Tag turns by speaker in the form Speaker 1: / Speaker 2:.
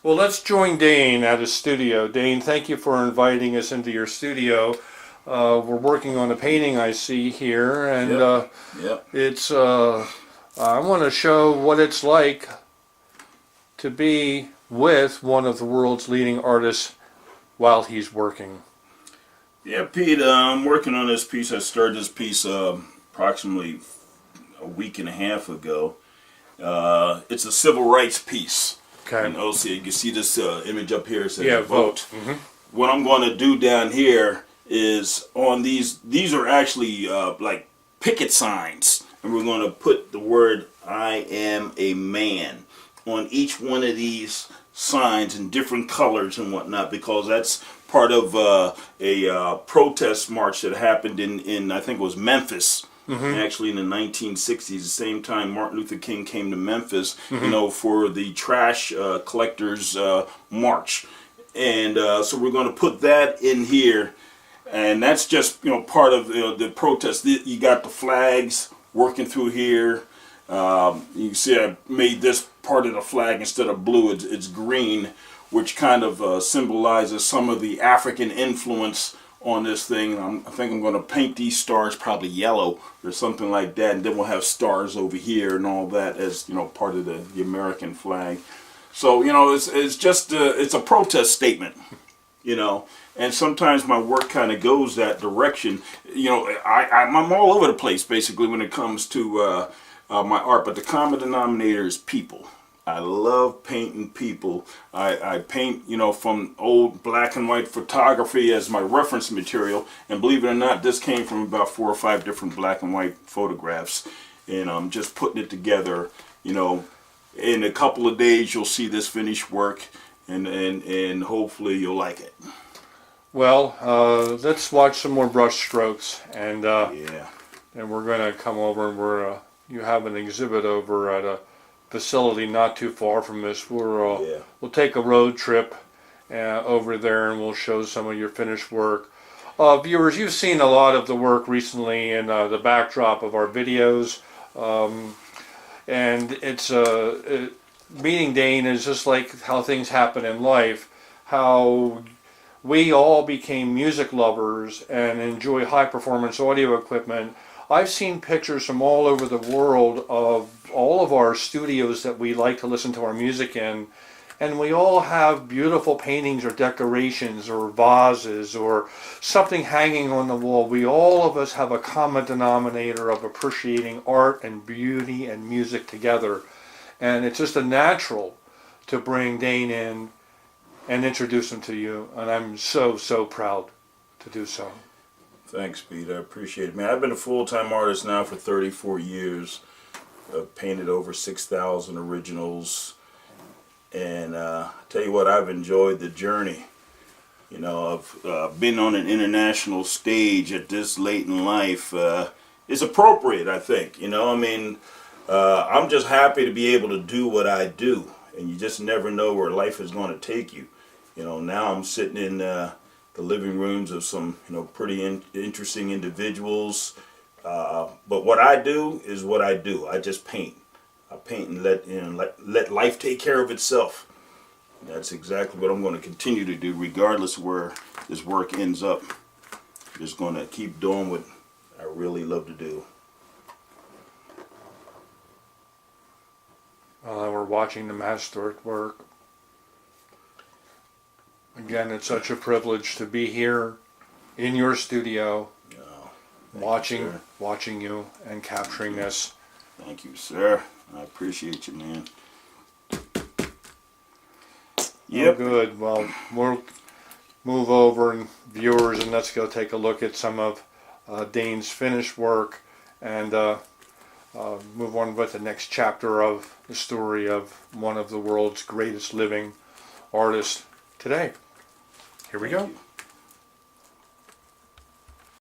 Speaker 1: Well, let's join Dane at his studio. Dane, thank you for inviting us into your studio. We're working on a painting I see here, and
Speaker 2: Yep.
Speaker 1: it's. I want to show what it's like to be with one of the world's leading artists while he's working.
Speaker 2: Yeah, Pete, I'm working on this piece. I started this piece approximately a week and a half ago. It's a civil rights piece.
Speaker 1: Okay.
Speaker 2: And also, you can see this image up here. It says
Speaker 1: Yeah,
Speaker 2: vote.
Speaker 1: Mm-hmm.
Speaker 2: What I'm going to do down here is on these are actually like picket signs. And we're going to put the word "I am a man" on each one of these signs in different colors and whatnot, because that's part of a protest march that happened in I think it was Memphis. Actually, in the 1960s, the same time Martin Luther King came to Memphis, for the trash collectors march, and so we're going to put that in here, and that's just part of the protest. You got the flags working through here. You can see I made this part of the flag instead of blue; it's green, which kind of symbolizes some of the African influence on this thing. I think I'm going to paint these stars probably yellow or something like that, and then we'll have stars over here and all that as part of the American flag. So it's just it's a protest statement, and sometimes my work kind of goes that direction. I'm all over the place basically when it comes to my art, but the common denominator is people. I love painting people. I paint, from old black and white photography as my reference material, and believe it or not, this came from about 4 or 5 different black and white photographs, and I'm just putting it together. In a couple of days you'll see this finished work, and hopefully you'll like it.
Speaker 1: Well, let's watch some more brush strokes, and
Speaker 2: Yeah.
Speaker 1: and we're going to come over, and you have an exhibit over at a facility not too far from this. We'll take a road trip over there, and we'll show some of your finished work. Viewers, you've seen a lot of the work recently in the backdrop of our videos, and it's meeting Dane is just like how things happen in life, how we all became music lovers and enjoy high performance audio equipment. I've seen pictures from all over the world of all of our studios that we like to listen to our music in, and we all have beautiful paintings or decorations or vases or something hanging on the wall. All of us have a common denominator of appreciating art and beauty and music together, and it's just a natural to bring Dane in and introduce him to you, and I'm so proud to do so.
Speaker 2: Thanks, Pete. I appreciate it, man. I've been a full-time artist now for 34 years. I've painted over 6,000 originals, and I tell you what, I've enjoyed the journey. I've been on an international stage at this late in life. It's appropriate, I think. I'm just happy to be able to do what I do, and you just never know where life is going to take you. Now I'm sitting in the living rooms of some pretty interesting individuals, but what I do is what I do. I just paint. I paint and let life take care of itself. That's exactly what I'm going to continue to do, regardless of where this work ends up. I'm just going to keep doing what I really love to do.
Speaker 1: We're watching the master at work. Again, it's such a privilege to be here in your studio, watching you and capturing this.
Speaker 2: Thank you, sir. I appreciate you, man.
Speaker 1: Yep. Oh, good. Well, we'll move over, and viewers, and let's go take a look at some of Dane's finished work, and move on with the next chapter of the story of one of the world's greatest living artists today. Here we go.
Speaker 2: Thank you.